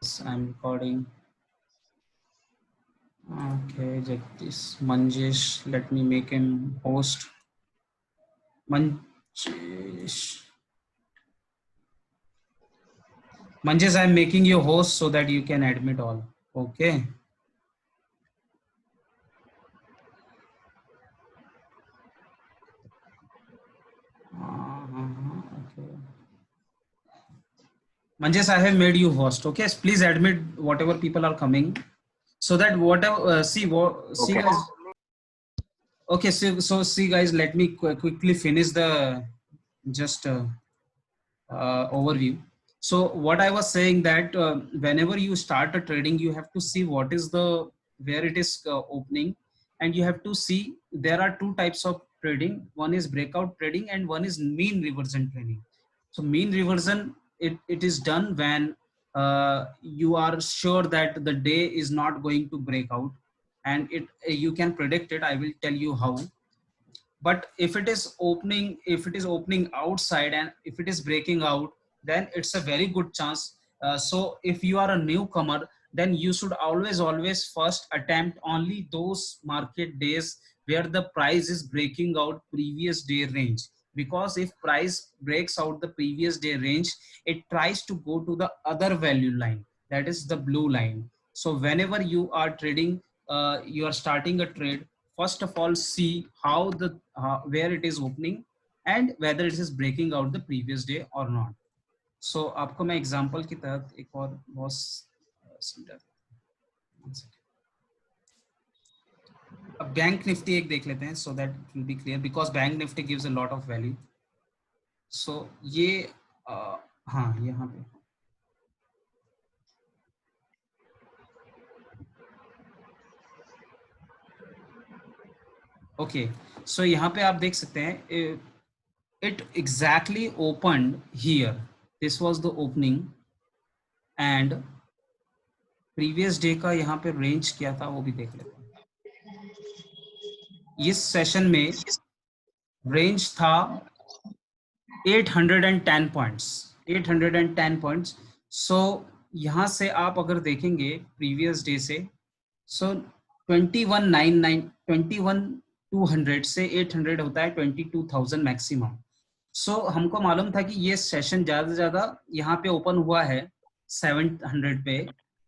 Yes, I'm recording. Okay, Jagdish, Manjesh, let me make him host. Manjesh, Manjesh, I'm making you host so that you can admit all. Okay. Okay. Manjesh, I have made you host. Okay, please admit whatever people are coming, so that whatever see Okay. guys. Okay, so see guys, let me quickly finish the just overview. So what I was saying that whenever you start a trading, you have to see what is the where it is opening, and you have to see there are two types of trading. One is breakout trading and one is mean reversion trading. So mean reversion, it is done when you are sure that the day is not going to break out, and it you can predict it. I will tell you how. But if it is opening outside and if it is breaking out, then it's a very good chance. So if you are a newcomer, then you should always first attempt only those market days where the price is breaking out previous day range, because if price breaks out the previous day range, it tries to go to the other value line, that is the blue line. So whenever you are trading, you are starting a trade, first of all see how the where it is opening and whether it is breaking out the previous day or not. So आपको मैं example की तहत एक और बहुत समझा, अब bank Nifty एक देख लेते हैं so that it will be clear, because bank Nifty gives a lot of value. So ये हाँ यहाँ पे ओके. सो यहाँ पे आप देख सकते हैं it exactly opened here. This was the opening and previous day का यहाँ पे रेंज क्या था वो भी देख लेते हैं. इस सेशन में रेंज था 810 पॉइंट्स, 810 पॉइंट्स. सो यहाँ से आप अगर देखेंगे प्रीवियस डे से, सो 2199 21,200 से 800 होता है 22,000 मैक्सिमम. सो हमको मालूम था कि ये सेशन ज्यादा से ज्यादा यहाँ पे ओपन हुआ है 700 पे.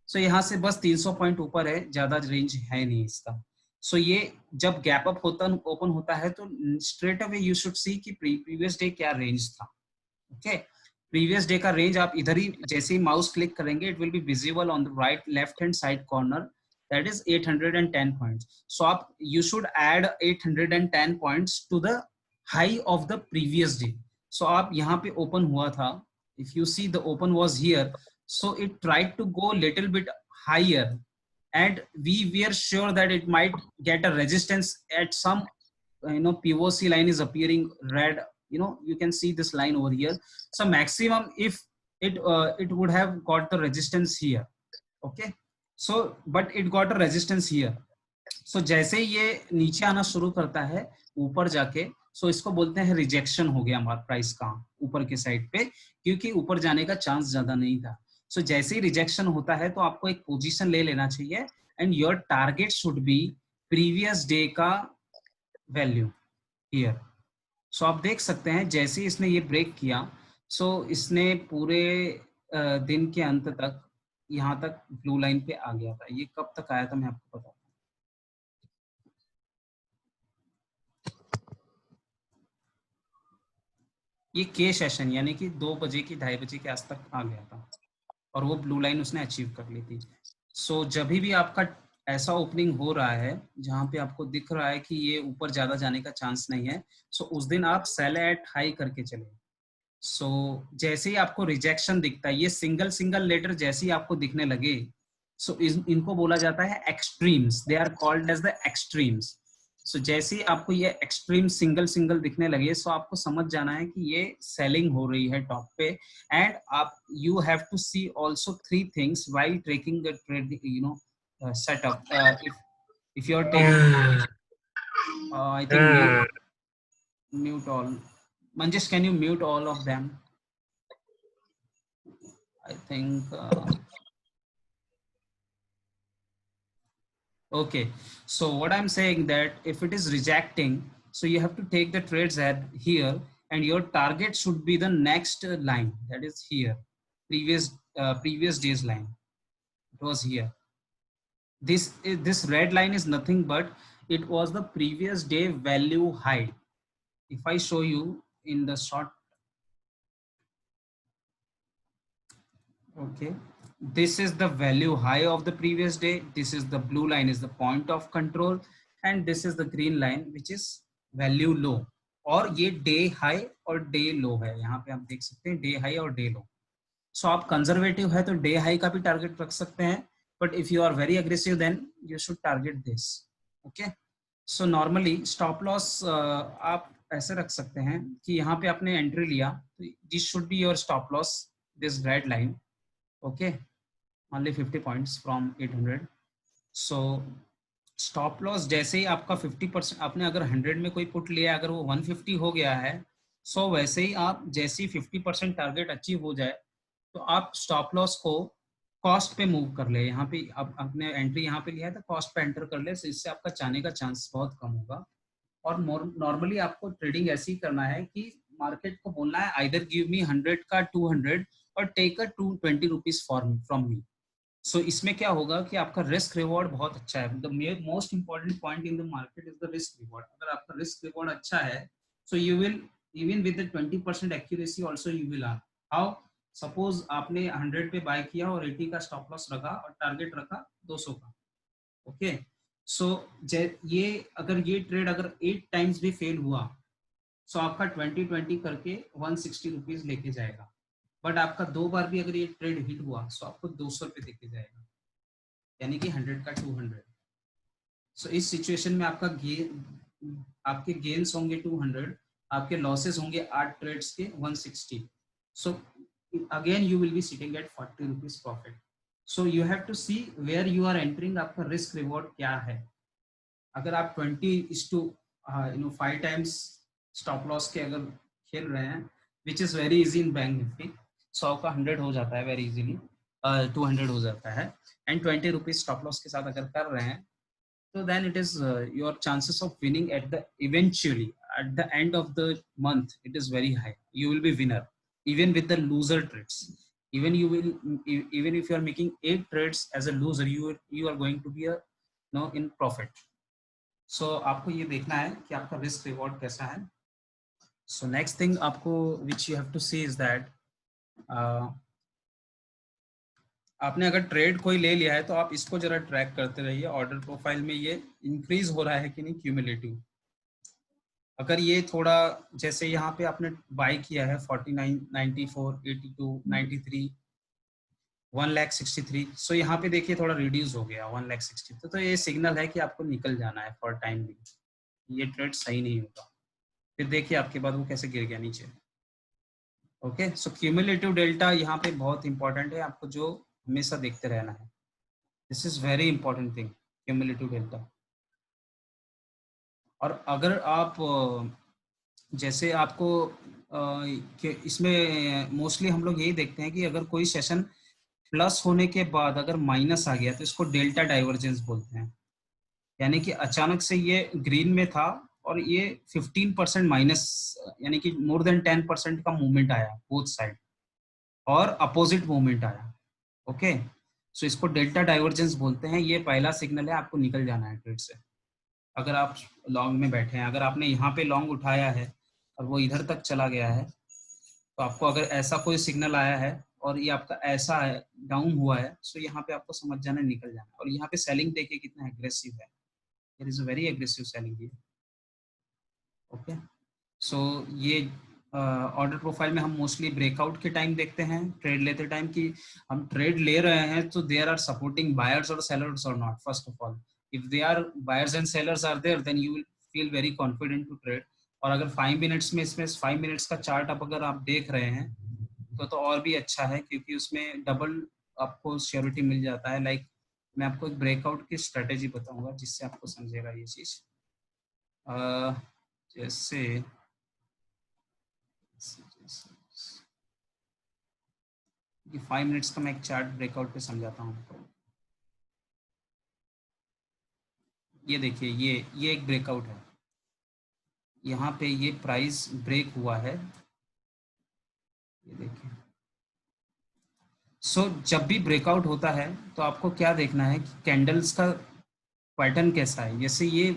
सो यहाँ से बस 300 पॉइंट ऊपर है, ज्यादा रेंज है नहीं इसका. सो ये जब गैप अप होता ओपन होता है तो straight away you should see कि प्रीवियस डे क्या रेंज था. ओके, प्रीवियस डे का रेंज आप इधर ही जैसे ही माउस क्लिक करेंगे it will be visible on the right left hand side corner, that is 810 points. So आप you should add 810 points to the high of the previous day. So आप यहाँ पे ओपन हुआ था, if you see the open was here, so it tried to go little bit higher and we were sure that it might get a resistance at some POC line is appearing red. You can see this line over here. So maximum if it would have got the resistance here. Okay, so but it got a resistance here. सो जैसे ही ये नीचे आना शुरू करता है ऊपर जाके, सो इसको बोलते हैं रिजेक्शन हो गया हमारा प्राइस का ऊपर के साइड पे, क्योंकि ऊपर जाने का चांस ज्यादा नहीं था. सो जैसे ही रिजेक्शन होता है तो आपको एक पोजीशन ले लेना चाहिए and your target should be previous day का वैल्यू हियर. सो आप देख सकते हैं जैसे ही इसने ये ब्रेक किया, सो इसने पूरे दिन के अंत तक यहाँ तक ब्लू लाइन पे आ गया था. ये कब तक आया था मैं आपको बताऊं. ये के सेशन यानी कि 2 बजे की 2:30 बजे के आस तक आ गया था और वो ब्लू लाइन उसने अचीव कर ली थी. सो जब भी आपका ऐसा ओपनिंग हो रहा है जहां पे आपको दिख रहा है कि ये ऊपर ज्यादा जाने का चांस नहीं है, सो उस दिन आप सेल एट हाई करके चले. सो जैसे ही आपको रिजेक्शन दिखता है, ये सिंगल सिंगल लेटर जैसे ही आपको दिखने लगे, सो इनको बोला जाता है extremes. They are called as the extremes. So जैसे ही आपको ये एक्सट्रीम सिंगल सिंगल दिखने लगे, सो आपको समझ जाना है कि ये सेलिंग हो रही है टॉप पे. एंड आप you have to see also three things while tracking the trade setup. If you're taking I think mute all. Manjesh, can you mute all of them? I think Okay, so what I'm saying that if it is rejecting, so you have to take the trades at here, and your target should be the next line, that is here, previous day's line. It was here. This red line is nothing but it was the previous day value high. If I show you in the short, okay, this is the value high of the previous day. This is the blue line is the point of control, and this is the green line which is value low. और ये day high और day लो है, यहाँ पे आप देख सकते हैं डे हाई और डे लो. सो आप कंजर्वेटिव है तो डे हाई का भी टारगेट रख सकते हैं, but if you are very aggressive then you should target this. Okay, so normally stop loss आप ऐसे रख सकते हैं कि यहाँ पे आपने एंट्री लिया तो this should be your stop loss, this red line. Okay, only 50 points from 800. so stop loss जैसे ही आपका 50%, आपने अगर 100 में कोई पुट लिया अगर वो 150 हो गया है, सो वैसे ही आप जैसे ही 50% टारगेट अचीव हो जाए तो आप स्टॉप लॉस को कॉस्ट पे मूव कर ले. यहाँ पे आप आपने एंट्री यहाँ पे लिया है तो कॉस्ट पे एंटर कर ले, तो इससे आपका जाने का चांस बहुत कम होगा. और नॉर्मली आपको ट्रेडिंग ऐसे ही करना है कि मार्केट को बोलना है आइदर गिव मी 100 का 200 और take a 220 rupees from me. So इसमें क्या होगा कि आपका रिस्क रिवॉर्ड बहुत अच्छा है. The most important point in the market is the risk reward. अगर आपका रिस्क रिवॉर्ड अच्छा है so you will even with the 20% accuracy also you will earn. How, suppose आपने 100 पे बाय किया और 80 का स्टॉप लॉस रखा और टारगेट रखा 200 का. ओके, सो ये अगर ये ट्रेड अगर 8 टाइम्स भी फेल हुआ सो आपका 20-20 करके 160 रुपीज लेके जाएगा. बट आपका 2 बार भी अगर ये ट्रेड हिट हुआ सो आपको 200 रुपये देके जाएगा, यानी कि 100 का 200. सो इस सिचुएशन में आपका गेन, आपके गेन्स होंगे 200, आपके लॉसेस होंगे 8 ट्रेड्स के 160. So again you will be sitting at 40 rupees profit. So you have to see where you are entering, आपका रिस्क रिवॉर्ड क्या है. अगर आप 5 टाइम्स स्टॉप लॉस के अगर खेल रहे हैं which is very easy in bank Nifty, 100 का 100 हो जाता है वेरी इजीली, 200 हो जाता है, एंड 20 रुपीज स्टॉप लॉस के साथ अगर कर रहे हैं तो then it is your chances of winning at the eventually at the end of the month it is very high. You will be winner even with the loser trades. Even you will, even if you are making 8 trades as a loser, you are going to be a no in profit. So आपको ये देखना है कि आपका risk reward कैसा है. So next thing आपको which you have to see is that आपने अगर ट्रेड कोई ले लिया है तो आप इसको जरा ट्रैक करते रहिए ऑर्डर प्रोफाइल में ये इंक्रीज हो रहा है कि नहीं क्यूमुलेटिव. अगर ये थोड़ा जैसे यहाँ पे आपने बाय किया है 49, 94, 82, 93, 1,63, सो यहाँ पे देखिए थोड़ा रिड्यूस हो गया 1,60. तो ये सिग्नल है कि आपको निकल जाना है फॉर टाइम भी, ये ट्रेड सही नहीं होगा. फिर देखिए आपके बाद वो कैसे गिर गया नीचे. ओके, सो क्यूमुलेटिव डेल्टा यहाँ पे बहुत इंपॉर्टेंट है, आपको जो हमेशा देखते रहना है. This is very important thing, cumulative delta. और अगर आप जैसे आपको इसमें मोस्टली हम लोग यही देखते हैं कि अगर कोई सेशन प्लस होने के बाद अगर माइनस आ गया तो इसको डेल्टा डाइवर्जेंस बोलते हैं. यानी कि अचानक से ये ग्रीन में था और ये 15% माइनस, यानी कि मोर देन 10% का मूवमेंट आया बोथ साइड और अपोजिट मूवमेंट आया. ओके, सो इसको डेल्टा डाइवर्जेंस बोलते हैं. ये पहला सिग्नल है आपको निकल जाना है ट्रेड से. अगर आप लॉन्ग में बैठे हैं, अगर आपने यहाँ पे लॉन्ग उठाया है और वो इधर तक चला गया है तो आपको अगर ऐसा कोई सिग्नल आया है और ये आपका ऐसा है डाउन हुआ है, सो यहाँ पे आपको समझ जाना निकल जाना. और यहाँ पे सेलिंग देखिए कितना एग्रेसिव है, it is a very aggressive selling ये. ओके, सो ये ऑर्डर प्रोफाइल में हम मोस्टली ब्रेकआउट के टाइम देखते हैं ट्रेड लेते टाइम कि हम ट्रेड ले रहे हैं तो देयर आर सपोर्टिंग बायर्स और सेलर्स और not. First of all if they are buyers and sellers are there then you will feel very confident to trade. और अगर 5 मिनट्स में इसमें 5 मिनट्स का चार्ट अब अगर आप देख रहे हैं तो और भी अच्छा है क्योंकि उसमें डबल आपको श्योरिटी मिल जाता है. लाइक मैं आपको एक ब्रेकआउट की स्ट्रेटेजी बताऊंगा जिससे आपको समझेगा ये चीज. जैसे ये 5 मिनट्स का मैं एक चार्ट ब्रेकआउट पे समझाता हूँ. ये देखिए ये एक ब्रेकआउट है, यहाँ पे ये प्राइस ब्रेक हुआ है, ये देखिए। सो जब भी ब्रेकआउट होता है तो आपको क्या देखना है कि कैंडल्स का पैटर्न कैसा है। जैसे ये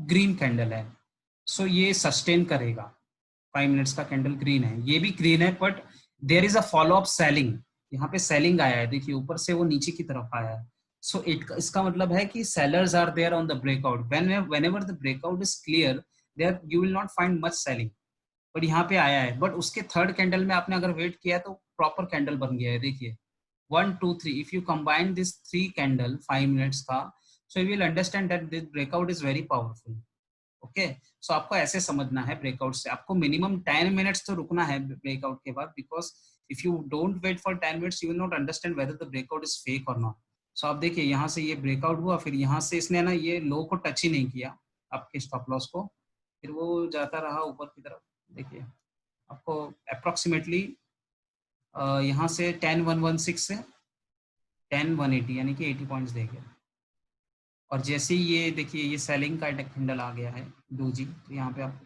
ग्रीन कैंडल है, सो ये सस्टेन करेगा, 5 मिनट्स का कैंडल ग्रीन है, ये भी ग्रीन है, but there is a follow up selling, यहाँ पे सेलिंग आया है, देखिए ऊपर से वो नीचे की तरफ आया है। सो इसका मतलब है कि sellers are there on the breakout, whenever the breakout is clear, there you will not find much selling, but यहाँ पे आया है। बट उसके थर्ड कैंडल में आपने अगर वेट किया तो प्रॉपर कैंडल बन गया है, देखिए 1 2 3, if you combine this 3 candle 5 minutes का, so you will understand that this breakout is very powerful. Okay, so आपको ऐसे समझना है, ब्रेकआउट से आपको मिनिमम 10 मिनट्स तो रुकना है ब्रेकआउट के बाद, because if you don't wait for 10 minutes you will not understand whether the breakout is fake और नॉट। सो आप देखिए यहाँ से ये ब्रेकआउट हुआ, फिर यहाँ से इसने ना ये लो को टच ही नहीं किया आपके स्टॉप लॉस को, फिर वो जाता रहा ऊपर की तरफ। देखिए आपको अप्रोक्सीमेटली यहाँ से 10,116 से 10,180 यानी कि 80 पॉइंट्स देखे, और जैसे ही ये देखिए ये सेलिंग का कैंडल आ गया है डोजी, तो यहाँ पे आप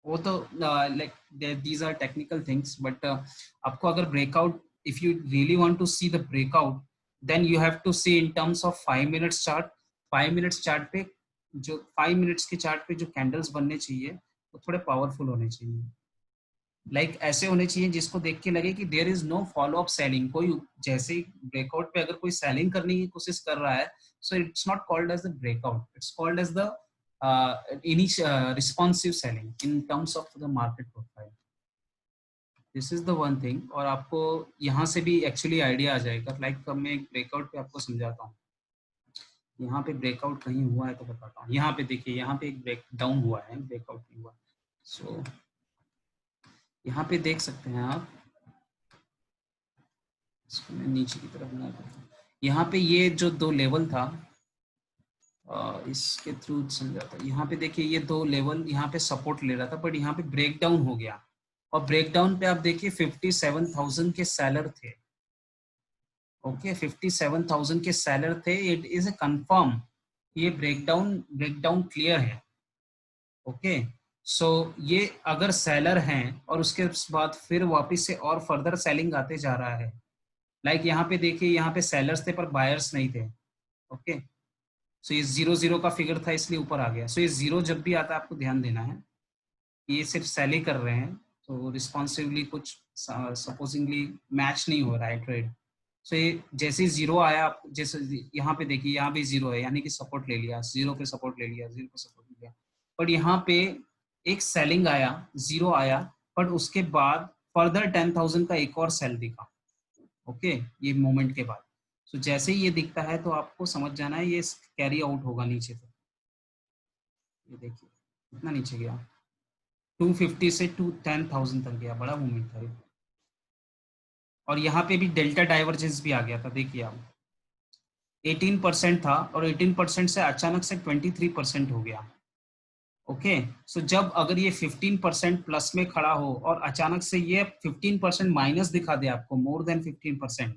वो तो like these are technical things, but आपको अगर breakout, if you really want to see the breakout, then you have to see in terms of 5 minutes chart. 5 minutes chart पे जो 5 मिनट्स के चार्ट पे जो कैंडल्स बनने चाहिए वो थोड़े पावरफुल होने चाहिए, लाइक ऐसे होने चाहिए जिसको देख के लगे कि there is no follow up selling. कोई जैसे ही ब्रेकआउट पे अगर कोई सेलिंग करने की कोशिश कर रहा है, so it's not called as the breakout, it's called as the responsive selling in terms of the market profile. This is the one thing, और आपको यहाँ से भी एक्चुअली आइडिया आ जाएगा। लाइक मैं एक ब्रेकआउट पे आपको समझाता हूँ, यहाँ पे ब्रेकआउट कहीं हुआ है तो बताता हूँ। यहाँ पे देखिए, यहाँ पे एक ब्रेक डाउन हुआ है, ब्रेकआउट नहीं हुआ। सो यहाँ पे देख सकते हैं आप, इसको मैं नीचे की तरफ मूव करता हूँ। यहाँ पे ये जो दो लेवल था, इसके थ्रू समझाता हूँ। यहाँ पे देखिए ये दो लेवल यहाँ पे सपोर्ट ले रहा था, बट यहाँ पे ब्रेक डाउन हो गया, और ब्रेक डाउन पे आप देखिए 57,000 के सेलर थे। ओके, 57,000 के सेलर थे। इट इज ए कंफर्म, ये ब्रेकडाउन क्लियर है। ओके, सो ये अगर सेलर हैं और उसके बाद फिर वापस से और फर्दर सेलिंग आते जा रहा है, लाइक यहाँ पे देखिए, यहाँ पे सेलर्स थे पर बायर्स नहीं थे। ओके, सो ये 0 0 का फिगर था इसलिए ऊपर आ गया। सो ये 0 जब भी आता है आपको ध्यान देना है, ये सिर्फ सेल कर रहे हैं, तो रिस्पॉन्सिवली कुछ सपोजिंगली मैच नहीं हो रहा है ट्रेड। सो ये जैसे ही 0 आया, आप जैसे यहाँ पे देखिए, यहाँ भी 0 है यानी कि सपोर्ट ले लिया, 0 पे सपोर्ट ले लिया, 0 पे सपोर्ट ले लिया, बट यहाँ पे एक सेलिंग आया, 0 आया, बट उसके बाद फर्दर 10,000 का एक और सेल दिखा। ओके, ये मोमेंट के बाद। सो जैसे ही ये दिखता है तो आपको समझ जाना है ये कैरी आउट होगा नीचे तक। ये देखिए कितना नीचे गया, 250 से 10,000 तक गया, बड़ा मूवमेंट था ये। और यहाँ पे भी डेल्टा डाइवर्जेंस भी आ गया था, देखिए आप 18% था, और 18% से अचानक से 23% हो गया। ओके, सो जब अगर ये 15% प्लस में खड़ा हो और अचानक से ये 15% माइनस दिखा दे आपको, मोर देन 15%,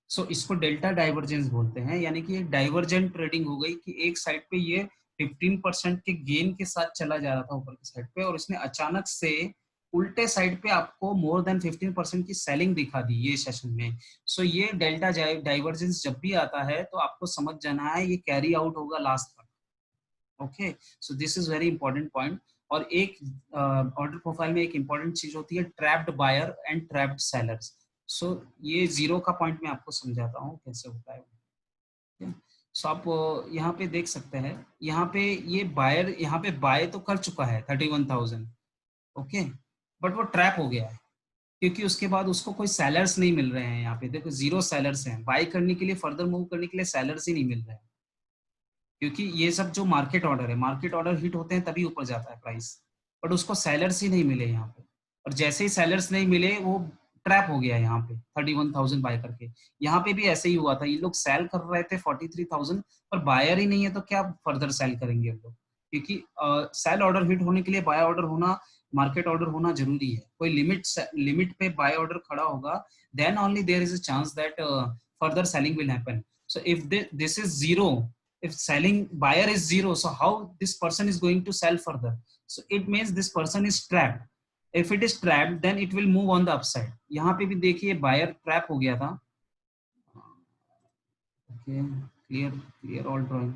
सो इसको डेल्टा डाइवर्जेंस बोलते हैं, यानी कि डाइवर्जेंट ट्रेडिंग हो गई कि एक साइड पे ये 15% के गेन के साथ चला जा रहा था ऊपर की साइड पे, और इसने अचानक से उल्टे साइड पे आपको मोर देन 15% की सेलिंग दिखा दी ये सेशन में। सो ये डेल्टा डाइवर्जेंस जब भी आता है तो आपको समझ जाना है ये कैरी आउट होगा लास्ट तक। Okay, so this is very important point. और एक ऑर्डर प्रोफाइल में एक इंपॉर्टेंट चीज होती है trapped buyer and trapped sellers. So ये 0 का पॉइंट मैं आपको समझाता हूँ कैसे होता है। सो आप यहाँ पे देख सकते हैं, यहाँ पे ये बायर यहाँ पे बाय तो कर चुका है 31,000। ओके, बट वो ट्रैप हो गया है क्योंकि उसके बाद उसको कोई सेलर्स नहीं मिल रहे हैं। यहाँ पे देखो 0 सेलर्स हैं, बाय करने के लिए, फर्दर मूव करने के लिए सेलर्स ही नहीं मिल रहे हैं, क्योंकि ये सब जो मार्केट ऑर्डर है, मार्केट ऑर्डर हिट होते हैं तभी ऊपर जाता है प्राइस, बट उसको सेलर्स ही नहीं मिले यहाँ पे। और जैसे ही सेलर्स नहीं मिले वो ट्रैप हो गया यहाँ पे 31,000 बाय करके। यहाँ पे भी ऐसे ही हुआ था, ये लोग सेल कर रहे थे 43,000, पर बायर ही नहीं है तो क्या फर्दर सेल करेंगे लोग, क्योंकि सेल ऑर्डर हिट होने के लिए बाय ऑर्डर होना, मार्केट ऑर्डर होना जरूरी है। कोई लिमिट पे बाय ऑर्डर खड़ा होगा, then only there is a chance that further selling will happen. So if this is 0, if selling buyer is zero, so how this person is going to sell further? So it means this person is trapped. If it is trapped, then it will move on the upside. यहाँ पे भी देखिए buyer trap हो गया था. Okay, clear all drawing.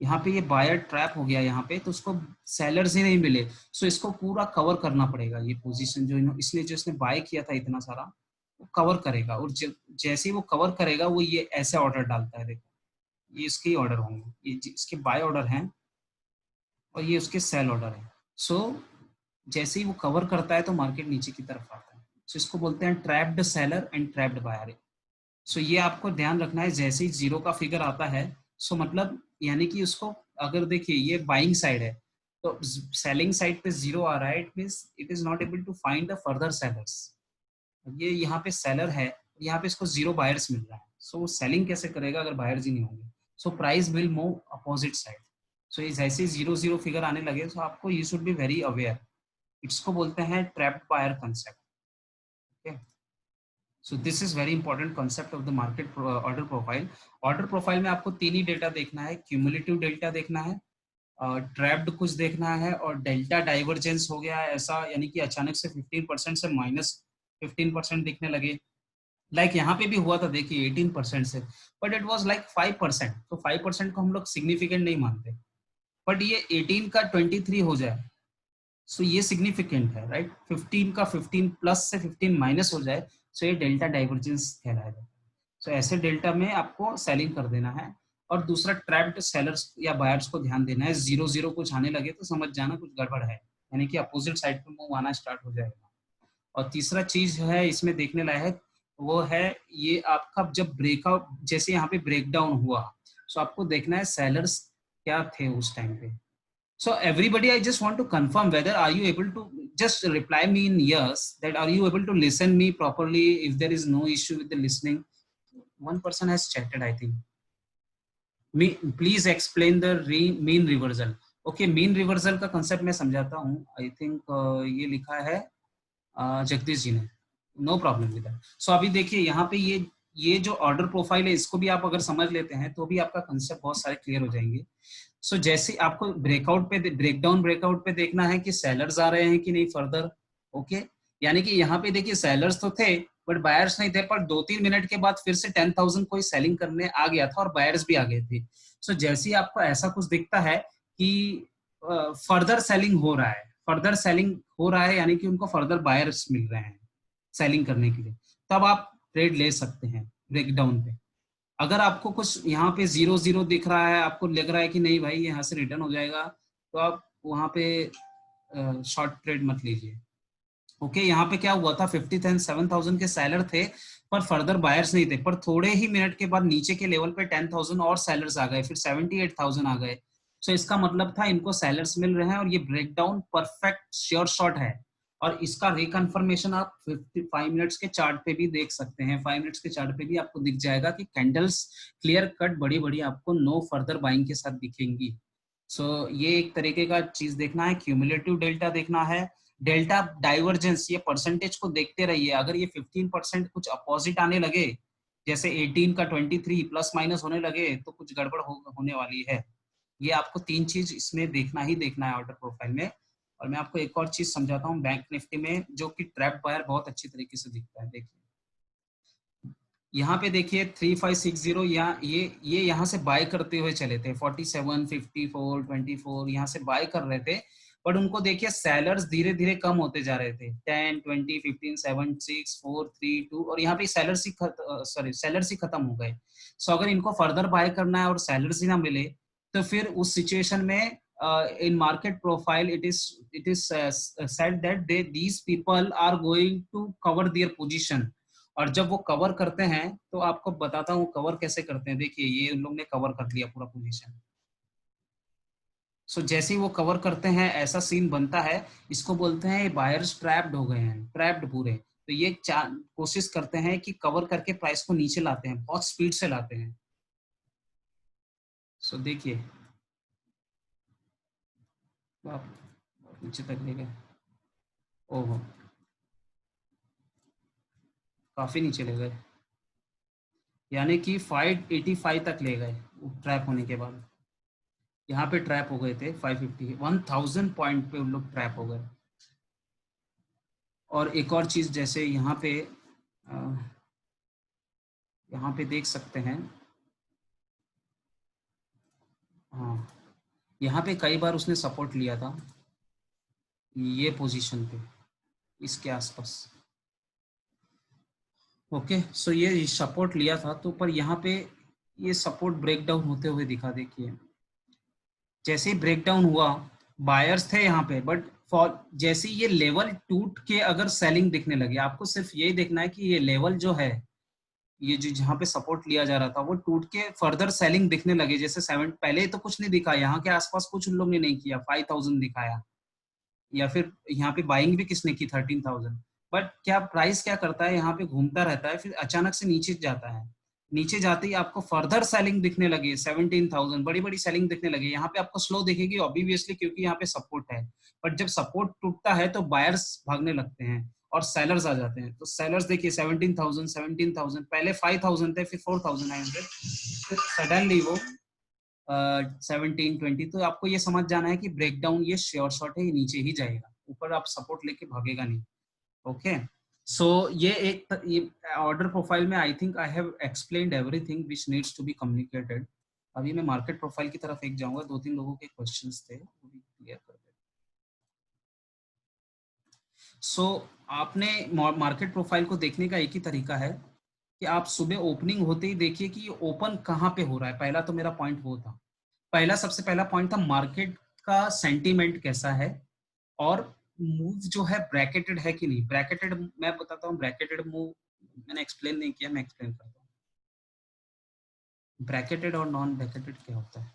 यहाँ पे ये बायर ट्रैप हो गया यहाँ पे, तो उसको सेलर्स ही नहीं मिले, सो इसको पूरा कवर करना पड़ेगा. ये पोजीशन जो इसलिए जो इसने बाय किया था इतना सारा, वो कवर करेगा. और जैसे ही वो कवर करेगा, वो ये ऐसे ऑर्डर डालता है. देखो ये इसके ऑर्डर होंगे, ये इसके बाय ऑर्डर हैं और ये उसके सेल ऑर्डर है. सो जैसे ही वो कवर करता है तो मार्केट नीचे की तरफ आता है. सो इसको बोलते हैं trapped seller and trapped buyer. So ये आपको ध्यान रखना है. जैसे ही जीरो का फिगर आता है, सो मतलब यानी कि उसको, अगर देखिए ये बाइंग साइड है, तो सेलिंग साइड पे जीरो आ रहा है, it means it is not able to find the further sellers. ये यहाँ पे सेलर है, यहाँ पे इसको जीरो बायर्स मिल रहा है. सो वो सेलिंग कैसे करेगा अगर बायर्स ही नहीं होंगे? So price will move opposite side. So ये जैसे जीरो जीरो फिगर आने लगे, तो आपको you should be very aware. इसको बोलते हैं trapped buyer concept. Okay, so this is very important concept of the market order profile. Order profile में आपको तीन ही डेटा देखना है. क्यूमुलेटिव डेल्टा देखना है, ट्रैप्ड कुछ देखना है, और डेल्टा डाइवर्जेंस हो गया है ऐसा, यानी कि अचानक से 15% से -15% दिखने लगे. लाइक यहाँ पे भी हुआ था देखिए 18% से, बट इट वाज लाइक 5%. तो 5% को हम लोग सिग्निफिकेंट नहीं मानते, बट ये 18 का 23 हो जाए, सो ये सिग्निफिकेंट है, राइट. 15 का 15 प्लस से 15 माइनस हो जाए, सो ये डेल्टा डाइवर्जेंस कहलाएगा. सो ऐसे डेल्टा में आपको सेलिंग कर देना है. और दूसरा ट्रैप्ड सेलर्स या बायर्स को ध्यान देना है. जीरो जीरो कुछ आने लगे तो समझ जाना कुछ गड़बड़ है, यानी कि अपोजिट साइड पे मूव आना स्टार्ट हो जाएगा. और तीसरा चीज है इसमें देखने लायक, वो है ये आपका जब ब्रेकआउट, जैसे यहाँ पे ब्रेकडाउन हुआ, सो आपको देखना है सेलर्स क्या थे उस टाइम पे. So everybody, I just want to confirm whether are you able to just reply me in yes, that are you able to listen me properly if there is no issue with the listening. One person has chatted, I think. Me, please explain the mean reversal. Okay, mean reversal का concept मैं समझाता हूँ. I think ये लिखा है जगदीश जी ने. No problem with that. So अभी देखिए यहाँ पे ये जो ऑर्डर प्रोफाइल है, इसको भी आप अगर समझ लेते हैं तो भी आपका कंसेप्ट बहुत सारे क्लियर हो जाएंगे. सो जैसे आपको ब्रेकआउट पे, ब्रेकडाउन ब्रेकआउट पे देखना है कि सेलर्स आ रहे हैं कि नहीं फर्दर. ओके, यानी कि यहाँ पे देखिए सेलर्स तो थे बट बायर्स नहीं थे, पर 2-3 मिनट के बाद फिर से 10,000 कोई सेलिंग करने आ गया था और बायर्स भी आ गए थे. सो जैसे ही आपको ऐसा कुछ दिखता है कि फर्दर सेलिंग हो रहा है, यानी कि उनको फर्दर बायर्स मिल रहे हैं सेलिंग करने के लिए, तब आप ट्रेड ले सकते हैं ब्रेकडाउन पे. अगर आपको कुछ यहाँ पे जीरो जीरो दिख रहा है, आपको लग रहा है कि नहीं भाई यहाँ से रिटर्न हो जाएगा, तो आप वहाँ पे शॉर्ट ट्रेड मत लीजिए. ओके, यहाँ पे क्या हुआ था, 57,000 के सेलर थे पर फर्दर बायर्स नहीं थे, पर थोड़े ही मिनट के बाद नीचे के लेवल पे 10,000 और सेलर्स आ गए, फिर 78,000 आ गए. सो इसका मतलब था इनको सेलर्स मिल रहे हैं और ये ब्रेकडाउन परफेक्ट श्योर शॉट है. और इसका रिकन्फर्मेशन आप 55 मिनट्स के चार्ट पे भी देख सकते हैं. 5 मिनट्स के चार्ट पे भी आपको दिख जाएगा कि कैंडल्स क्लियर कट बड़ी बड़ी आपको नो फर्दर बाइंग के साथ दिखेंगी. सो ये एक तरीके का चीज देखना है. क्यूमुलेटिव डेल्टा देखना है. डेल्टा डाइवर्जेंस, ये परसेंटेज को देखते रहिए. अगर ये 15% कुछ अपोजिट आने लगे, जैसे 18 का 23 प्लस माइनस होने लगे, तो कुछ गड़बड़ होने वाली है. ये आपको तीन चीज इसमें देखना ही देखना है ऑर्डर प्रोफाइल में. और मैं आपको एक और चीज समझाता हूँ बैंक निफ्टी में, जो कि ट्रैप बायर बहुत अच्छी तरीके से दिखता है. देखिए यहाँ पे देखिए 3560, यहाँ ये यहाँ से बाय करते हुए चले थे 47, 54, 24, यहाँ से बाय कर रहे थे. बट उनको देखिए सेलर्स धीरे धीरे कम होते जा रहे थे. 10, 20, 15, 7, 6, 4, 3, 2, और यहाँ पे सेलर्स ही खत्म हो गए. सो अगर इनको फर्दर बाय करना है और सेलर्स ही ना मिले, तो फिर उस सिचुएशन में in market profile it is said that these people are going to cover their position. और जब वो कवर करते हैं, तो आपको बताता हूँ कवर कैसे करते हैं. देखिए ये उन लोग ने कवर कर लिया पूरा पोजीशन. सो जैसे ही वो कवर करते हैं ऐसा सीन बनता है, इसको बोलते हैं बायर्स ट्रैप्ड हो गए हैं, ट्रैप्ड पूरे. तो ये कोशिश करते हैं कि कवर करके प्राइस को नीचे लाते हैं, बहुत स्पीड से लाते हैं. सो देखिए नीचे तक ले गए, ओहो काफी नीचे ले गए, यानी कि 585 तक ले गए ट्रैप होने के बाद. यहाँ पे ट्रैप हो गए थे 550, 1000 पॉइंट पे उन लोग ट्रैप हो गए। और एक और चीज जैसे यहाँ पे देख सकते हैं, हाँ यहाँ पे कई बार उसने सपोर्ट लिया था ये पोजीशन पे, इसके आसपास। ओके, सो ये सपोर्ट लिया था तो, पर यहाँ पे ये सपोर्ट ब्रेक डाउन होते हुए दिखा, देखिए जैसे ही ब्रेक डाउन हुआ बायर्स थे यहाँ पे, बट फॉर जैसे ये लेवल टूट के अगर सेलिंग दिखने लगी, आपको सिर्फ यही देखना है कि ये लेवल जो है, ये जो जहाँ पे सपोर्ट लिया जा रहा था वो टूट के फर्दर सेलिंग दिखने लगे। जैसे 7 पहले तो कुछ नहीं दिखा, यहाँ के आसपास कुछ उन लोग ने नहीं किया, 5000 दिखाया, या फिर यहाँ पे बाइंग भी किसने की 13,000। बट क्या प्राइस क्या करता है, यहाँ पे घूमता रहता है, फिर अचानक से नीचे जाता है, नीचे जाते ही आपको फर्दर सेलिंग दिखने लगे 17,000, बड़ी बड़ी सेलिंग दिखने लगे। यहाँ पे आपको स्लो दिखेगी ऑब्वियसली, क्योंकि यहाँ पे सपोर्ट है। बट जब सपोर्ट टूटता है तो बायर्स भागने लगते हैं और सेलर्स आ जाते हैं। तो सेलर्स देखिए 17,000, 17,000, पहले 5,000 थे, फिर 4,900, फिर सडनली वो 1720। तो आपको ये समझ जाना है कि ब्रेकडाउन ये श्योर शॉट है, ये नीचे ही जाएगा, ऊपर आप सपोर्ट लेके भागेगा नहीं। ओके, सो ये एक ये ऑर्डर प्रोफाइल में I think I have explained everything which needs to be communicated. अभी मैं मार्केट प्रोफाइल की तरफ एक जाऊंगा, 2-3 लोगों के क्वेश्चंस थे वो भी क्लियर कर देते। सो आपने मार्केट प्रोफाइल को देखने का एक ही तरीका है कि आप सुबह ओपनिंग होते ही देखिए कि ये ओपन कहाँ पे हो रहा है। पहला तो मेरा पॉइंट वो था, सबसे पहला पॉइंट था मार्केट का सेंटीमेंट कैसा है, और मूव जो है ब्रैकेटेड है कि नहीं। ब्रैकेटेड मैं बताता हूँ, ब्रैकेटेड मूव मैंने एक्सप्लेन नहीं किया, मैं एक्सप्लेन करता हूँ। ब्रैकेटेड और नॉन ब्रैकेटेड क्या होता है।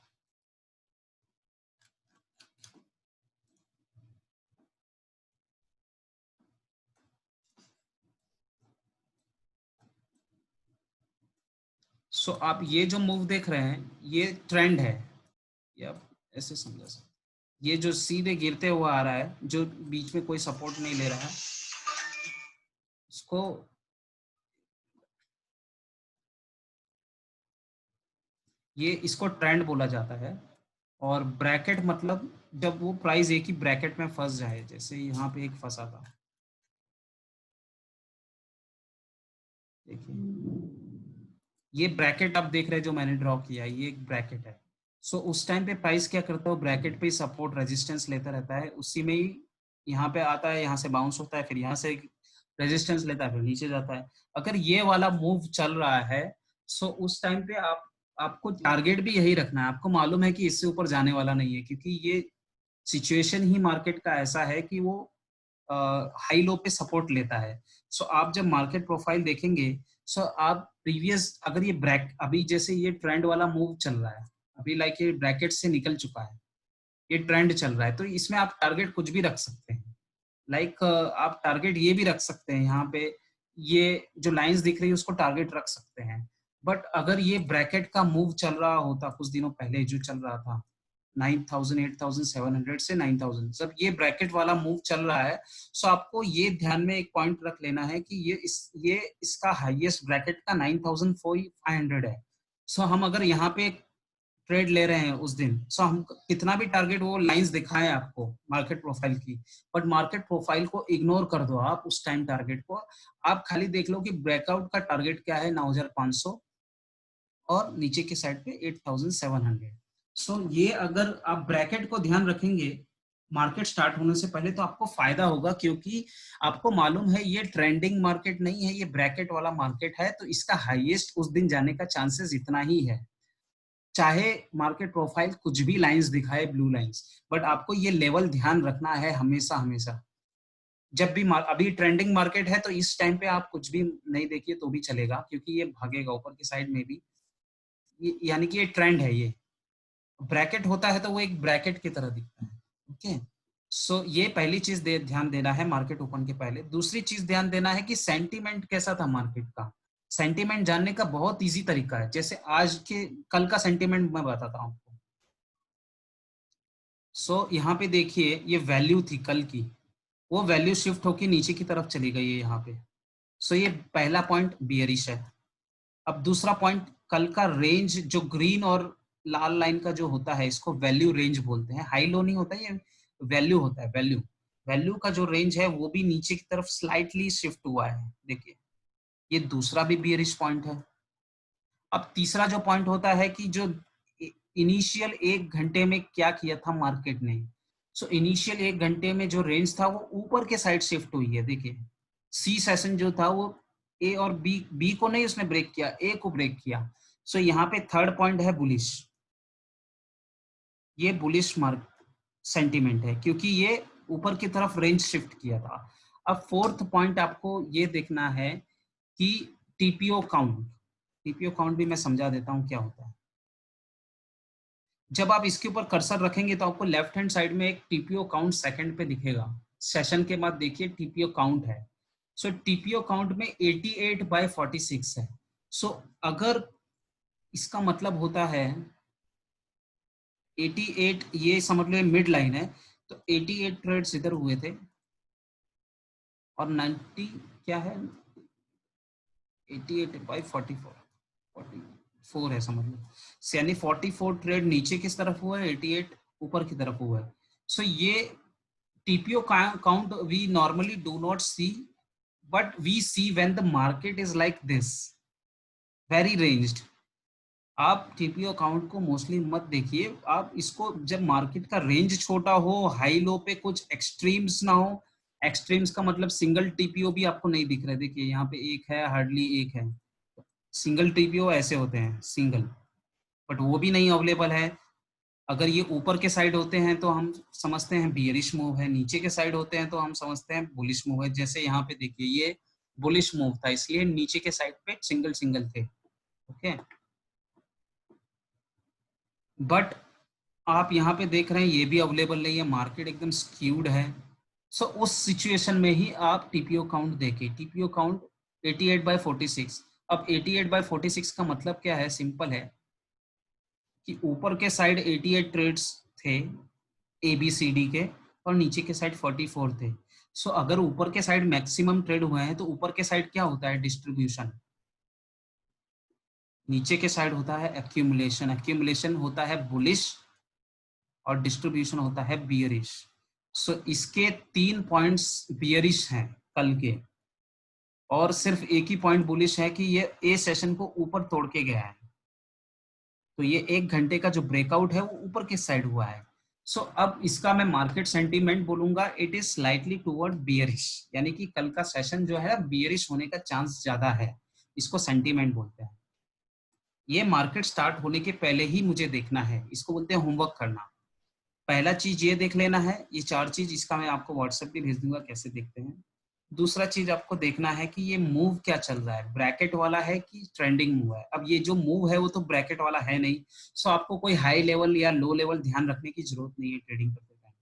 सो आप ये जो मूव देख रहे हैं ये ट्रेंड है, ये आप ऐसे समझा सकते हैं। ये जो सीधे गिरते हुआ आ रहा है, जो बीच में कोई सपोर्ट नहीं ले रहा है, उसको इसको ट्रेंड बोला जाता है। और ब्रैकेट मतलब जब वो प्राइस एक ही ब्रैकेट में फंस जाए, जैसे यहाँ पे एक फंसा था, देखिए ये ब्रैकेट आप देख रहे हैं जो मैंने ड्रॉ किया है, ये एक ब्रैकेट है। सो उस टाइम पे प्राइस क्या करता है, ब्रैकेट पे सपोर्ट रेजिस्टेंस लेता रहता है, उसी में ही यहाँ पे आता है, यहाँ से बाउंस होता है, फिर यहाँ से रेजिस्टेंस लेता है, फिर नीचे जाता है। अगर ये वाला मूव चल रहा है, सो उस टाइम पे आपको टारगेट भी यही रखना है। आपको मालूम है कि इससे ऊपर जाने वाला नहीं है, क्योंकि ये सिचुएशन ही मार्केट का ऐसा है कि वो हाई लो पे सपोर्ट लेता है। सो आप जब मार्केट प्रोफाइल देखेंगे, सो आप प्रीवियस अगर ये ब्रैक अभी जैसे ये ट्रेंड वाला मूव चल रहा है, अभी लाइक ये ब्रैकेट से निकल चुका है, ये ट्रेंड चल रहा है, तो इसमें आप टारगेट कुछ भी रख सकते हैं। लाइक आप टारगेट ये भी रख सकते हैं, यहाँ पे ये जो लाइंस दिख रही है उसको टारगेट रख सकते हैं। बट अगर ये ब्रैकेट का मूव चल रहा होता कुछ दिनों पहले जो चल रहा था 9,000, 8,700 से 9,000, जब ये ब्रैकेट वाला मूव चल रहा है, सो आपको ये ध्यान में एक पॉइंट रख लेना है कि ये इसका हाईएस्ट ब्रैकेट का 9,500 है। सो हम अगर यहाँ पे ट्रेड ले रहे हैं उस दिन, सो हम कितना भी टारगेट वो लाइंस दिखाएं आपको मार्केट प्रोफाइल की, बट मार्केट प्रोफाइल को इग्नोर कर दो आप उस टाइम टारगेट को। आप खाली देख लो कि ब्रेकआउट का टारगेट क्या है, 9,500, और नीचे की साइड पे 8,700। सो ये अगर आप ब्रैकेट को ध्यान रखेंगे मार्केट स्टार्ट होने से पहले, तो आपको फायदा होगा, क्योंकि आपको मालूम है ये ट्रेंडिंग मार्केट नहीं है, ये ब्रैकेट वाला मार्केट है, तो इसका हाईएस्ट उस दिन जाने का चांसेस इतना ही है। चाहे मार्केट प्रोफाइल कुछ भी लाइंस दिखाए, ब्लू लाइंस, बट आपको ये लेवल ध्यान रखना है हमेशा हमेशा। जब भी अभी ट्रेंडिंग मार्केट है, तो इस टाइम पे आप कुछ भी नहीं देखिए तो भी चलेगा, क्योंकि ये भागेगा ऊपर की साइड में भी। यानी कि ये ट्रेंड है, ये ब्रैकेट होता है तो वो एक ब्रैकेट की तरह दिखता है। ओके, सो ये पहली चीज ध्यान देना है मार्केट ओपन के पहले। दूसरी चीज ध्यान देना है कि सेंटीमेंट कैसा था मार्केट का। सेंटीमेंट जानने का बहुत इजी तरीका है, जैसे आज के कल का सेंटीमेंट मैं बताता हूँ आपको। सो यहाँ पे देखिए ये वैल्यू थी कल की, वो वैल्यू शिफ्ट होकर नीचे की तरफ चली गई है यहाँ पे। सो ये पहला पॉइंट बियरिश है। अब दूसरा पॉइंट, कल का रेंज जो ग्रीन और लाल लाइन का जो होता है इसको वैल्यू रेंज बोलते हैं। हाई लो नहीं होता, ये वैल्यू होता है। वैल्यू वैल्यू का जो रेंज है वो भी नीचे की तरफ स्लाइटली शिफ्ट हुआ है। देखिए ये दूसरा भी बियरिश पॉइंट है। अब तीसरा जो पॉइंट होता है कि जो इनिशियल 1 घंटे में क्या किया था मार्केट ने। सो इनिशियल 1 घंटे में जो रेंज था वो ऊपर के साइड शिफ्ट हुई है। देखिए सी सेशन जो था वो ए और बी को नहीं उसने ब्रेक किया, ए को ब्रेक किया। सो यहाँ पे थर्ड पॉइंट है बुलिश। ये बुलिश मार्क सेंटीमेंट है क्योंकि ये ऊपर की तरफ रेंज शिफ्ट किया था। अब फोर्थ पॉइंट आपको ये देखना है कि टीपीओ काउंट। टीपीओ काउंट भी मैं समझा देता हूं क्या होता है। जब आप इसके ऊपर कर्सर रखेंगे तो आपको लेफ्ट हैंड साइड में एक टीपीओ काउंट सेकंड पे दिखेगा। सेशन के बाद देखिए टीपीओ काउंट है। सो टीपीओ काउंट में 88/46 है। सो अगर इसका मतलब होता है 88, ये समझ लो मिड लाइन है, तो 88 ट्रेड्स इधर हुए थे और 90 क्या है 88/44 है समझ लो। यानी 44 ट्रेड नीचे किस तरफ हुआ है, 88 ऊपर की तरफ हुआ है। सो ये TPO count we normally do not see, but we see when the market is like this very ranged. आप टीपीओ काउंट को मोस्टली मत देखिए, आप इसको जब मार्केट का रेंज छोटा हो, हाई लो पे कुछ एक्सट्रीम्स ना हो। एक्सट्रीम्स का मतलब सिंगल टीपीओ भी आपको नहीं दिख रहा है। देखिए यहाँ पे एक है, हार्डली एक है। सिंगल टीपीओ ऐसे होते हैं सिंगल, बट वो भी नहीं अवेलेबल है। अगर ये ऊपर के साइड होते हैं तो हम समझते हैं बियरिश मूव है, नीचे के साइड होते हैं तो हम समझते हैं बुलिश मूव है। जैसे यहाँ पे देखिए ये बुलिश मूव था इसलिए नीचे के साइड पे सिंगल सिंगल थे। ओके, बट आप यहाँ पे देख रहे हैं ये भी अवेलेबल नहीं है, मार्केट एकदम स्क्यूड है। सो उस सिचुएशन में ही आप टीपीओ काउंट देखिए। TPO count 88/46। अब 88/46 का मतलब क्या है, सिंपल है कि ऊपर के साइड 88 ट्रेड्स थे ए बी सी डी के और नीचे के साइड 44 थे। सो अगर ऊपर के साइड मैक्सिमम ट्रेड हुए हैं तो ऊपर के साइड क्या होता है, डिस्ट्रीब्यूशन। नीचे के साइड होता है एक्यूमुलेशन। एक्यूमुलेशन होता है बुलिश और डिस्ट्रीब्यूशन होता है बियरिश। सो इसके 3 पॉइंट्स बियरिश हैं कल के, और सिर्फ एक ही पॉइंट बुलिश है कि ये ए सेशन को ऊपर तोड़ के गया है। तो ये 1 घंटे का जो ब्रेकआउट है वो ऊपर के साइड हुआ है। सो अब इसका मैं मार्केट सेंटीमेंट बोलूंगा, it is slightly toward bearish. यानी कि कल का सेशन जो है बियरिश होने का चांस ज्यादा है, इसको सेंटीमेंट बोलते हैं। ये मार्केट स्टार्ट होने के पहले ही मुझे देखना है, इसको बोलते हैं होमवर्क करना। पहला चीज ये देख लेना है, ये 4 चीज, इसका मैं आपको व्हाट्सएप पे भेज दूंगा कैसे देखते हैं। दूसरा चीज आपको देखना है कि ये मूव क्या चल रहा है, ब्रैकेट वाला है कि ट्रेंडिंग मूव है। अब ये जो मूव है वो तो ब्रैकेट वाला है नहीं, सो आपको कोई हाई लेवल या लो लेवल ध्यान रखने की जरूरत नहीं है ट्रेडिंग करते टाइम।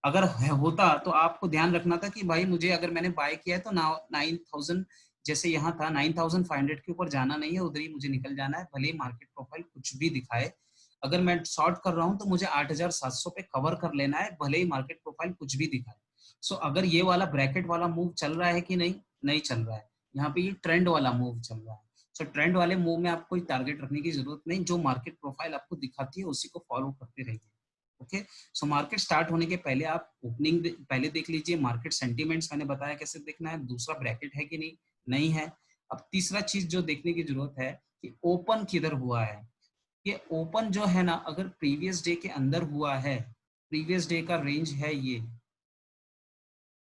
अगर होता तो आपको ध्यान रखना था कि भाई मुझे अगर मैंने बाय किया है तो 9000, जैसे यहाँ था 9500 के ऊपर जाना नहीं है, उधर ही मुझे निकल जाना है, भले ही मार्केट प्रोफाइल कुछ भी दिखाए। अगर मैं शॉर्ट कर रहा हूँ तो मुझे 8700 पे कवर कर लेना है, भले ही मार्केट प्रोफाइल कुछ भी दिखाए। सो अगर ये वाला ब्रैकेट वाला मूव चल रहा है कि नहीं, नहीं चल रहा है, यहाँ पे ये ट्रेंड वाला मूव चल रहा है। सो ट्रेंड वाले मूव में आपको कोई टारगेट रखने की जरूरत नहीं, जो मार्केट प्रोफाइल आपको दिखाती है उसी को फॉलो करते रहिए। ओके, सो मार्केट स्टार्ट होने के पहले आप ओपनिंग पहले देख लीजिए, मार्केट सेंटीमेंट्स मैंने बताया कैसे देखना है, दूसरा ब्रैकेट है कि नहीं, नहीं है। अब तीसरा चीज जो देखने की जरूरत है कि ओपन किधर हुआ है। ये ओपन जो है ना, अगर प्रीवियस डे के अंदर हुआ है, प्रीवियस डे का रेंज है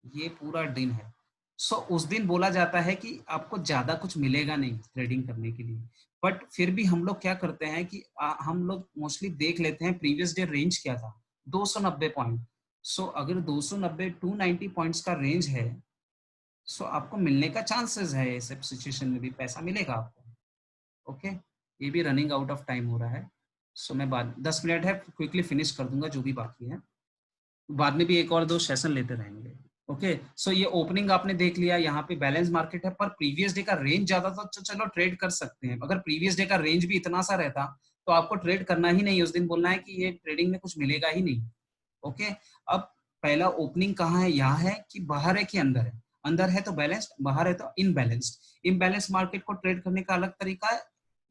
ये पूरा दिन है। सो उस दिन बोला जाता है कि आपको ज्यादा कुछ मिलेगा नहीं ट्रेडिंग करने के लिए, बट फिर भी हम लोग क्या करते हैं कि हम लोग मोस्टली देख लेते हैं प्रीवियस डे रेंज क्या था, 290 पॉइंट। सो अगर 290 290 पॉइंट्स का रेंज है, सो आपको मिलने का चांसेस है, ये सब सिचुएशन में भी पैसा मिलेगा आपको। ओके, ये भी रनिंग आउट ऑफ टाइम हो रहा है। सो मैं बाद 10 मिनट है, क्विकली फिनिश कर दूंगा जो भी बाकी है, बाद में भी एक और 2 सेशन लेते रहेंगे। ओके, सो ये ओपनिंग आपने देख लिया, यहाँ पे बैलेंस मार्केट है, पर प्रीवियस डे का रेंज ज्यादा था तो चलो ट्रेड कर सकते हैं। अगर प्रीवियस डे का रेंज भी इतना सा रहता तो आपको ट्रेड करना ही नहीं, उस दिन बोलना है कि ये ट्रेडिंग में कुछ मिलेगा ही नहीं। ओके, अब पहला ओपनिंग कहाँ है, यहाँ है कि बाहर है कि अंदर है। अंदर है तो बैलेंस्ड, बाहर है तो इनबैलेंस्ड। इनबैलेंस मार्केट को ट्रेड करने का अलग तरीका है,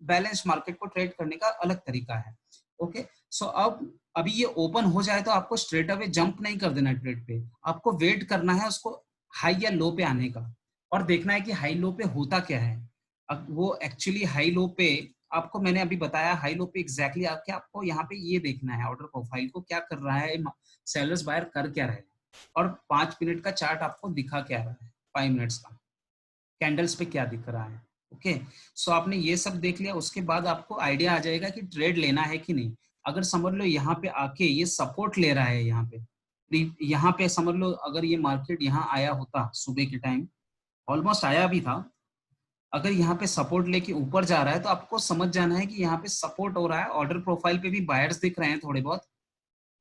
बैलेंस मार्केट को ट्रेड करने का अलग तरीका है। ओके, सो अब अभी ये ओपन हो जाए तो आपको स्ट्रेट अवे जंप नहीं कर देना ट्रेड पे, आपको वेट करना है उसको हाई या लो पे आने का, और देखना है कि हाई लो पे होता क्या है। अब वो एक्चुअली हाई लो पे, आपको मैंने अभी बताया हाई लो पे एग्जैक्टली आके आपको यहाँ पे ये देखना है ऑर्डर प्रोफाइल को क्या कर रहा है, सेलर्स बायर कर क्या रहे हैं, और 5 मिनट का चार्ट आपको दिखा क्या रहा है, 5 मिनट्स का कैंडल्स पे क्या दिख रहा है। ओके, सो आपने ये सब देख लिया, उसके बाद आपको आइडिया आ जाएगा कि ट्रेड लेना है कि नहीं। अगर समझ लो यहाँ पे आके ये सपोर्ट ले रहा है, यहाँ पे समझ लो अगर ये मार्केट यहाँ आया होता सुबह के टाइम, ऑलमोस्ट आया भी था, अगर यहाँ पे सपोर्ट लेके ऊपर जा रहा है तो आपको समझ जाना है कि यहाँ पे सपोर्ट हो रहा है, ऑर्डर प्रोफाइल पे भी बायर्स दिख रहे हैं थोड़े बहुत,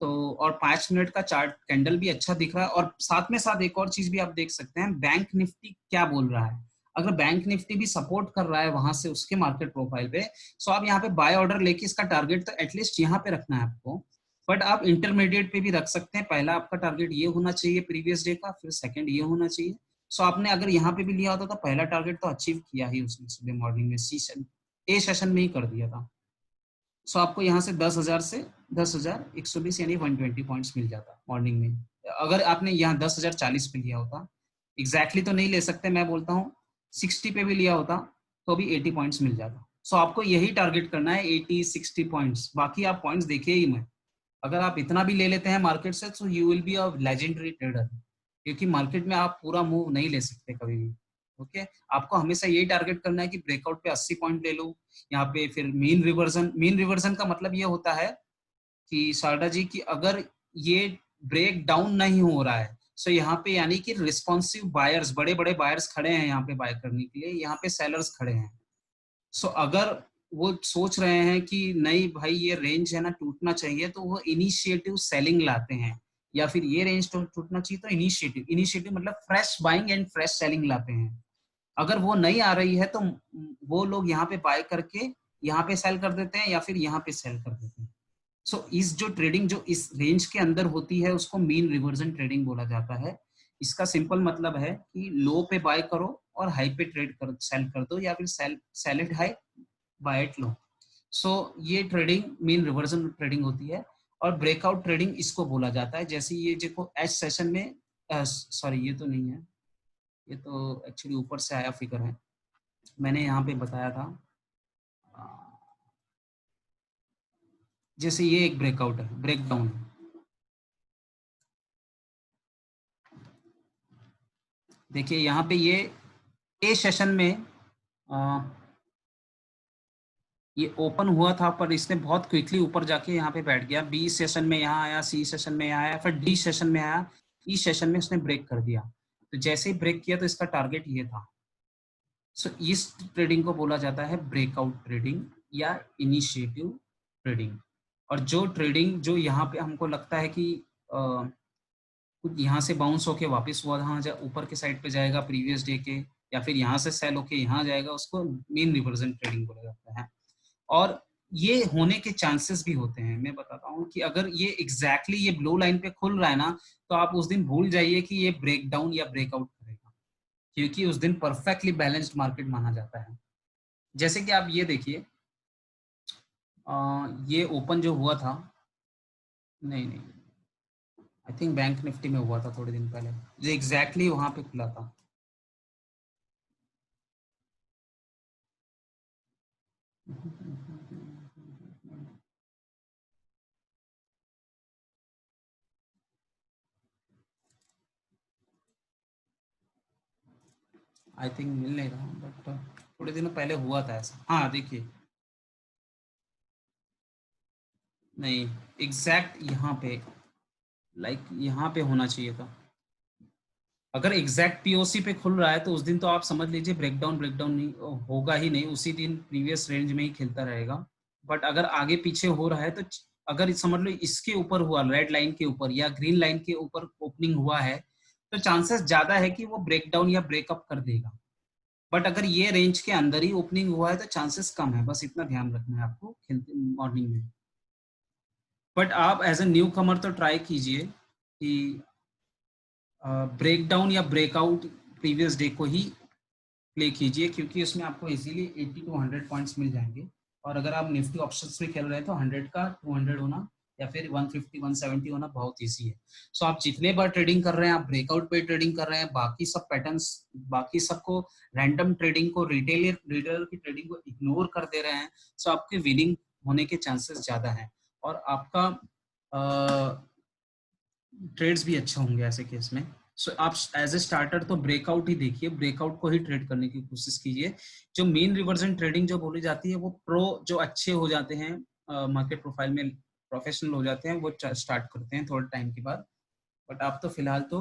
तो और 5 मिनट का चार्ट कैंडल भी अच्छा दिख रहा है, और साथ में साथ एक और चीज भी आप देख सकते हैं, बैंक निफ्टी क्या बोल रहा है। अगर बैंक निफ्टी भी सपोर्ट कर रहा है वहां से उसके मार्केट प्रोफाइल पे, सो आप यहाँ पे बाय ऑर्डर लेके इसका टारगेट तो एटलीस्ट यहाँ पे रखना है आपको, बट आप इंटरमीडिएट पे भी रख सकते हैं। पहला आपका टारगेट ये होना चाहिए प्रीवियस डे का, फिर सेकंड ये होना चाहिए। सो आपने अगर यहाँ पे भी लिया होता तो पहला टारगेट तो अचीव किया ही उसने सुबह मॉर्निंग में, ए सेशन में ही कर दिया था। सो आपको यहाँ से 10,000 से 10,120 यानी 120 पॉइंट्स मिल जाता मॉर्निंग में। अगर आपने यहाँ 10,040 पे लिया होता, एग्जैक्टली तो नहीं ले सकते, मैं बोलता हूँ 60 पे भी लिया होता तो भी 80 पॉइंट्स मिल जाता। सो आपको यही टारगेट करना है, 80-60 पॉइंट्स, बाकी आप पॉइंट्स देखिए ही मैं। अगर आप इतना भी ले लेते हैं मार्केट से तो you will be a legendary trader, क्योंकि मार्केट में आप पूरा मूव नहीं ले सकते कभी भी। ओके, आपको हमेशा यही टारगेट करना है कि ब्रेकआउट पे 80 पॉइंट ले लो यहाँ पे, फिर मीन रिवर्जन का मतलब ये होता है कि शारदा जी की अगर ये ब्रेक डाउन नहीं हो रहा है, सो यहाँ पे यानी कि रिस्पॉन्सिव बायर्स, बड़े बड़े बायर्स खड़े हैं यहाँ पे बाय करने के लिए, यहाँ पे सेलर्स खड़े हैं। सो अगर वो सोच रहे हैं कि नहीं भाई ये रेंज है ना टूटना चाहिए, तो वो इनिशिएटिव सेलिंग लाते हैं, या फिर ये रेंज तो टूटना चाहिए तो इनिशिएटिव मतलब fresh buying and fresh selling लाते हैं। अगर वो नहीं आ रही है तो वो लोग यहाँ पे बाय करके यहाँ पे सेल कर देते हैं, या फिर यहाँ पे सेल कर देते हैं। सो इस जो ट्रेडिंग जो इस रेंज के अंदर होती है उसको मीन रिवर्जन ट्रेडिंग बोला जाता है। इसका सिंपल मतलब है कि लो पे बाय करो और हाई पे ट्रेड कर सेल कर दो, या फिर sell it high buy it low. So ये ट्रेडिंग मीन रिवर्जन ट्रेडिंग होती है, और ब्रेकआउट ट्रेडिंग इसको बोला जाता है। जैसे ये देखो एच सेशन में, सॉरी ये तो नहीं है, ये तो एक्चुअली ऊपर से आया फिगर है, मैंने यहाँ पे बताया था। जैसे ये एक ब्रेकआउट है, ब्रेकडाउन है, देखिए यहाँ पे ये ए सेशन में आ, ये ओपन हुआ था पर इसने बहुत क्विकली ऊपर जाके यहाँ पे बैठ गया, बी सेशन में यहाँ आया, सी सेशन में यहाँ आया, फिर डी सेशन में आया, ई सेशन में उसने ब्रेक कर दिया। तो जैसे ही ब्रेक किया तो इसका टारगेट ये था। सो इस ट्रेडिंग को बोला जाता है ब्रेकआउट ट्रेडिंग या इनिशिएटिव ट्रेडिंग। और जो ट्रेडिंग जो यहाँ पे हमको लगता है कि कुछ यहाँ से बाउंस होके वापस हुआ वहाँ ऊपर के साइड पे जाएगा प्रीवियस डे के, या फिर यहाँ से सेल होके यहाँ जाएगा, उसको मीन रिवर्जन ट्रेडिंग बोला जाता है। और ये होने के चांसेस भी होते हैं। मैं बताता हूँ कि अगर ये एग्जैक्टली ये ब्लू लाइन पे खुल रहा है ना, तो आप उस दिन भूल जाइए कि ये ब्रेक डाउन या ब्रेकआउट करेगा, क्योंकि उस दिन परफेक्टली बैलेंस्ड मार्केट माना जाता है। जैसे कि आप ये देखिए, ये ओपन जो हुआ था, नहीं नहीं, आई थिंक बैंक निफ्टी में हुआ था थोड़े दिन पहले, जो एग्जैक्टली वहां पे खुला था। आई थिंक मिल नहीं रहा, बट थोड़े दिनों पहले हुआ था ऐसा। हाँ देखिए, नहीं, एग्जैक्ट यहाँ पे, लाइक यहाँ पे होना चाहिए था। अगर एग्जैक्ट पीओसी पे खुल रहा है तो उस दिन तो आप समझ लीजिए ब्रेकडाउन ब्रेकडाउन नहीं होगा ही नहीं, उसी दिन प्रीवियस रेंज में ही खेलता रहेगा। बट अगर आगे पीछे हो रहा है तो अगर समझ लो इसके ऊपर हुआ, रेड लाइन के ऊपर या ग्रीन लाइन के ऊपर ओपनिंग हुआ है, तो चांसेस ज्यादा है कि वो ब्रेकडाउन या ब्रेकअप कर देगा। बट अगर ये रेंज के अंदर ही ओपनिंग हुआ है तो चांसेस कम है, बस इतना ध्यान रखना है आपको खेलते मॉर्निंग में। बट आप एज ए न्यू कमर तो ट्राई कीजिए कि ब्रेकडाउन या ब्रेकआउट प्रीवियस डे को ही प्ले कीजिए, क्योंकि उसमें आपको इजीली 80 to 100 पॉइंट्स मिल जाएंगे। और अगर आप निफ्टी ऑप्शंस में खेल रहे हैं तो 100 का 200 होना या फिर 150 170 होना बहुत ईजी है। सो आप जितने बार ट्रेडिंग कर रहे हैं, आप ब्रेकआउट पे ट्रेडिंग कर रहे हैं, बाकी सब पैटर्न्स, बाकी सबको रैंडम ट्रेडिंग को, रिटेलर की ट्रेडिंग को इग्नोर कर दे रहे हैं, सो आपके विनिंग होने के चांसेस ज्यादा हैं और आपका ट्रेड्स भी अच्छे होंगे ऐसे केस में। सो आप एज ए स्टार्टर तो ब्रेकआउट ही देखिए, ब्रेकआउट को ही ट्रेड करने की कोशिश कीजिए। जो मेन रिवर्जन ट्रेडिंग जो बोली जाती है वो प्रो जो अच्छे हो जाते हैं, मार्केट प्रोफाइल में प्रोफेशनल हो जाते हैं, वो स्टार्ट करते हैं थोड़ा टाइम के बाद। बट आप तो फिलहाल तो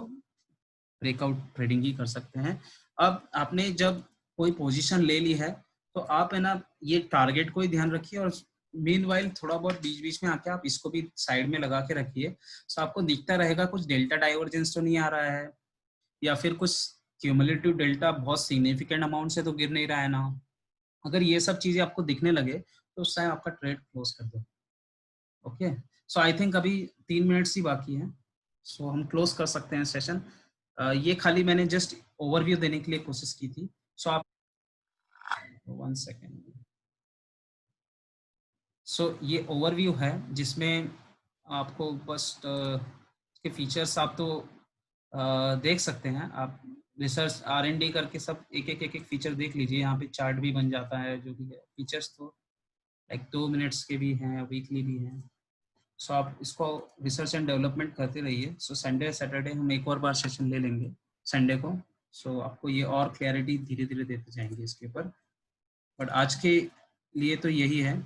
ब्रेकआउट ट्रेडिंग ही कर सकते हैं। अब आपने जब कोई पोजीशन ले ली है तो आप है ना ये टारगेट को ही ध्यान रखिए और मीनवाइल थोड़ा बहुत बीच बीच में आके आप इसको भी साइड में लगा के रखिए। तो आपको दिखता रहेगा कुछ डेल्टा डाइवर्जेंस तो नहीं आ रहा है या फिर कुछ क्यूमुलेटिव डेल्टा बहुत सिग्निफिकेंट अमाउंट से तो गिर नहीं रहा है ना। अगर ये सब चीजें आपको दिखने लगे तो उस टाइम आपका ट्रेड क्लोज कर दो। ओके, सो आई थिंक अभी 3 मिनट्स ही बाकी है, सो हम क्लोज कर सकते हैं सेशन। ये खाली मैंने जस्ट ओवरव्यू देने के लिए कोशिश की थी। सो आप 1 सेकेंड। सो ये ओवरव्यू है जिसमें आपको बस इसके फीचर्स आप तो देख सकते हैं। आप रिसर्च R&D करके सब एक एक फीचर देख लीजिए। यहाँ पे चार्ट भी बन जाता है, जो भी है फीचर्स तो लाइक 2 मिनट्स के भी हैं, वीकली भी हैं। सो आप इसको रिसर्च एंड डेवलपमेंट करते रहिए। सो संडे सैटरडे हम एक और बार सेशन ले लेंगे संडे को। सो आपको ये और क्लैरिटी धीरे धीरे देते जाएंगे इसके ऊपर। बट आज के लिए तो यही है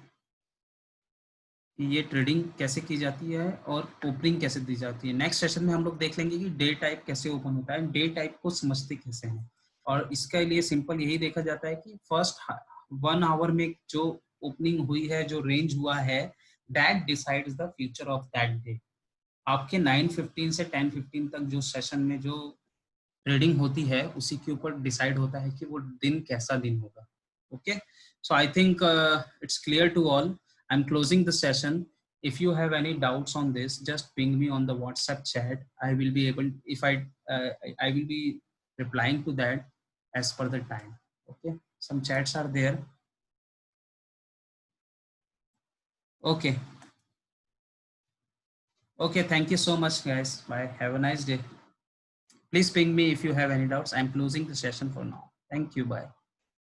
कि ये ट्रेडिंग कैसे की जाती है और ओपनिंग कैसे दी जाती है। नेक्स्ट सेशन में हम लोग देख लेंगे कि डे टाइप कैसे ओपन होता है, डे टाइप को समझते कैसे हैं। और इसके लिए सिंपल यही देखा जाता है कि फर्स्ट 1 आवर में जो ओपनिंग हुई है, जो रेंज हुआ है, that decides the future of that day. आपके 9:15 से 10:15 तक जो सेशन में जो ट्रेडिंग होती है उसी के ऊपर डिसाइड होता है कि वो दिन कैसा दिन होगा। Okay, so I think it's clear to all. I am closing the session. If you have any doubts on this, just ping me on the WhatsApp chat. I will be able, if I will be replying to that as per the time. Okay, some chats are there. Okay, okay, thank you so much guys. Bye, have a nice day. Please ping me if you have any doubts. I'm closing the session for now. Thank you. Bye.